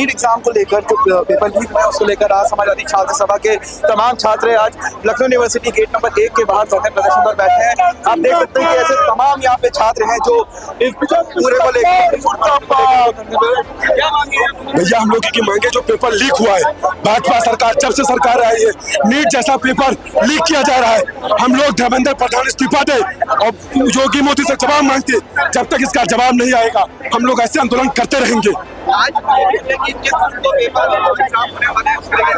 NEET exam को लेकर जो पेपर लीक हुआ है उसको लेकर आज समाजवादी छात्र सभा के तमाम छात्र आज लखनऊ यूनिवर्सिटी गेट नंबर 1 के बाहर धरने प्रदर्शन पर बैठे हैं। आप देख सकते हैं कि ऐसे तमाम यहाँ पे छात्र हैं जो इस पूरे को लेकर भैया हम लोग की मांगे जो पेपर लीक हुआ है, भाजपा सरकार जब से सरकार आई है नीट जैसा पेपर लीक किया जा रहा है। हम लोग धर्मेंद्र प्रधान इस्तीफा दे और योगी मोदी से जवाब मांगते, जब तक इसका जवाब नहीं आएगा हम लोग ऐसे आंदोलन करते रहेंगे।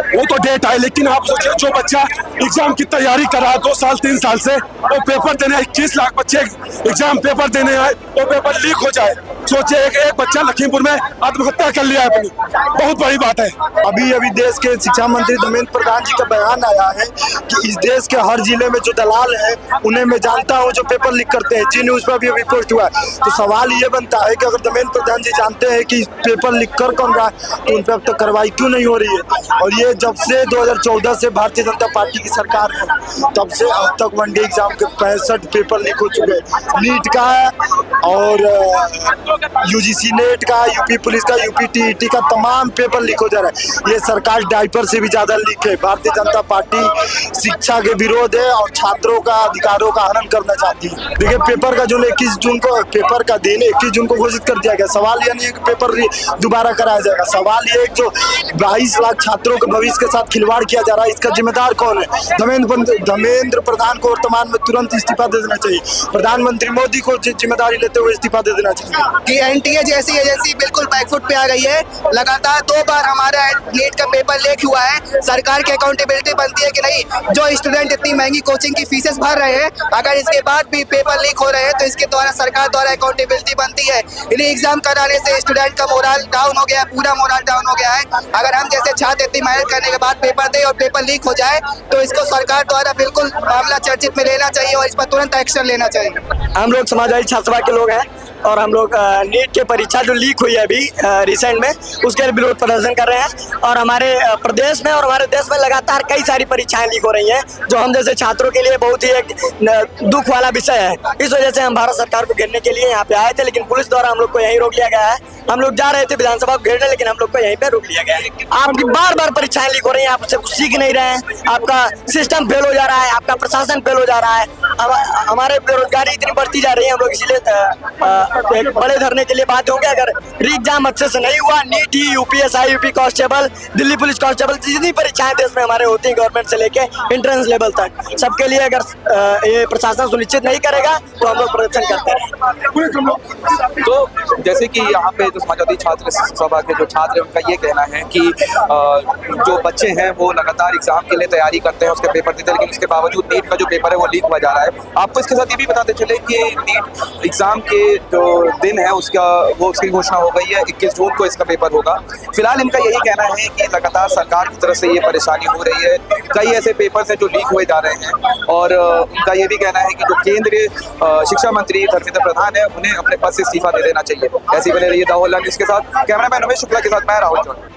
वो तो डेट है, लेकिन आप सोचिए जो बच्चा एग्जाम की तैयारी कर रहा है 2 साल 3 साल से, वो पेपर देने 21 लाख बच्चे एग्जाम पेपर देने आए, वो पेपर लीक हो जाए। सोचिए एक बच्चा लखीमपुर में आत्महत्या कर लिया है अपनी, बहुत बड़ी बात है। अभी देश के शिक्षा मंत्री धर्मेंद्र प्रधान जी का बयान आया है कि इस देश के हर जिले में जो दलाल है उन्हें मैं जानता हूं जो पेपर लीक करते हैं। जी न्यूज पर भी अभी पोस्ट हुआ है। तो सवाल ये बनता है कि अगर धर्मेंद्र प्रधान जी जानते हैं कि पेपर लीक कर कौन रहा है तो उन पर अब तक कार्रवाई क्यों नहीं हो रही है। और ये जब से 2014 से भारतीय जनता पार्टी की सरकार है तब से अब तक वनडे एग्जाम के 65 पेपर लीक हो चुके हैं। नीट का और यूजीसी नेट का, यूपी पुलिस का, यूपी टीईटी का तमाम पेपर लीक हो जा रहा है। ये सरकार डायपर से भी ज्यादा लीक है। भारतीय जनता पार्टी शिक्षा के विरोध है और छात्रों का अधिकारों का हनन करना चाहती है। देखिए पेपर का जो 21 जून को पेपर का दिन 21 जून को घोषित कर दिया गया। सवाल यह नहीं है कि पेपर दोबारा कराया जाएगा। सवाल ये है कि जो 22 लाख छात्रों के भविष्य के साथ खिलवाड़ किया जा रहा है इसका जिम्मेदार कौन है। धर्मेंद्र प्रधान को वर्तमान में तुरंत इस्तीफा दे देना चाहिए। प्रधानमंत्री मोदी को जिम्मेदारी लेते हुए इस्तीफा दे देना चाहिए। कि एनटीए जैसी एजेंसी बिल्कुल बैकफुट पे आ गई है। लगातार 2 बार हमारा नीट का पेपर लीक हुआ है। सरकार की अकाउंटेबिलिटी बनती है कि नहीं। जो स्टूडेंट इतनी महंगी कोचिंग की फीसेस भर रहे हैं, अगर इसके बाद भी पेपर लीक हो रहे हैं तो इसके द्वारा सरकार द्वारा अकाउंटेबिलिटी बनती है। री एग्जाम कराने से स्टूडेंट का मोरल डाउन हो गया, पूरा मोरल डाउन हो गया है। अगर हम जैसे छात्र इतनी मेहनत करने के बाद पेपर दे और पेपर लीक हो जाए तो इसको सरकार द्वारा बिल्कुल मामला चर्चित में लेना चाहिए और इस पर तुरंत एक्शन लेना चाहिए। हम लोग समाजवादी छात्र सभा के लोग हैं और हम लोग नीट की परीक्षा जो लीक हुई है अभी रिसेंट में उसके विरोध प्रदर्शन कर रहे हैं। और हमारे प्रदेश में और हमारे देश में लगातार कई सारी परीक्षाएं लीक हो रही हैं जो हम जैसे छात्रों के लिए बहुत ही एक दुख वाला विषय है। इस वजह से हम भारत सरकार को घेरने के लिए यहाँ पे आए थे, लेकिन पुलिस द्वारा हम लोग को यहीं रोक लिया गया है। हम लोग जा रहे थे विधानसभा को घेरने, लेकिन हम लोग को यहीं पे रोक लिया गया है। आपकी बार परीक्षाएं लीक हो रही हैं, आप उससे कुछ सीख नहीं रहे हैं, आपका सिस्टम फेल हो जा रहा है, आपका प्रशासन फेल हो जा रहा है। हमारे बेरोजगारी इतनी बढ़ती जा रही है, हम लोग इसलिए एक बड़े धरने के लिए बात होंगे। अगर री एग्जाम अच्छे से नहीं हुआ, नीट ही, UPSI, UP constable, Delhi police constable, जितनी परीक्षाएं देश में हमारे होती हैं गवर्नमेंट से लेके एंट्रेंस लेवल तक, सबके लिए अगर ये प्रशासन सुनिश्चित नहीं करेगा तो हम लोग प्रदर्शन करते हैं। तो जैसे कि यहाँ पे जो समाजवादी छात्र सभा के जो छात्र हैं उनका ये कहना है कि जो बच्चे हैं वो लगातार एग्जाम के लिए तैयारी करते हैं, उसके पेपर देते हैं, लेकिन उसके बावजूद नीट का जो पेपर है वो लीक हुआ जा रहा है। आपको इसके साथ ये भी बताते चले कि नीट एग्जाम के जो दिन है उसकी घोषणा हो गई है, 21 जून को इसका पेपर होगा। फिलहाल इनका यही कहना है कि लगातार सरकार की तरफ से ये परेशानी हो रही है, कई ऐसे पेपर्स हैं जो लीक हुए जा रहे हैं। और उनका ये भी कहना है कि जो केंद्रीय शिक्षा मंत्री धर्मेंद्र प्रधान है उन्हें अपने पद से इस्तीफा दे देना चाहिए। ऐसी बने रही है दाहोला न्यूज़ के साथ, कैमरामैन उमेश शुक्ला के साथ मैं राहुल चौहान।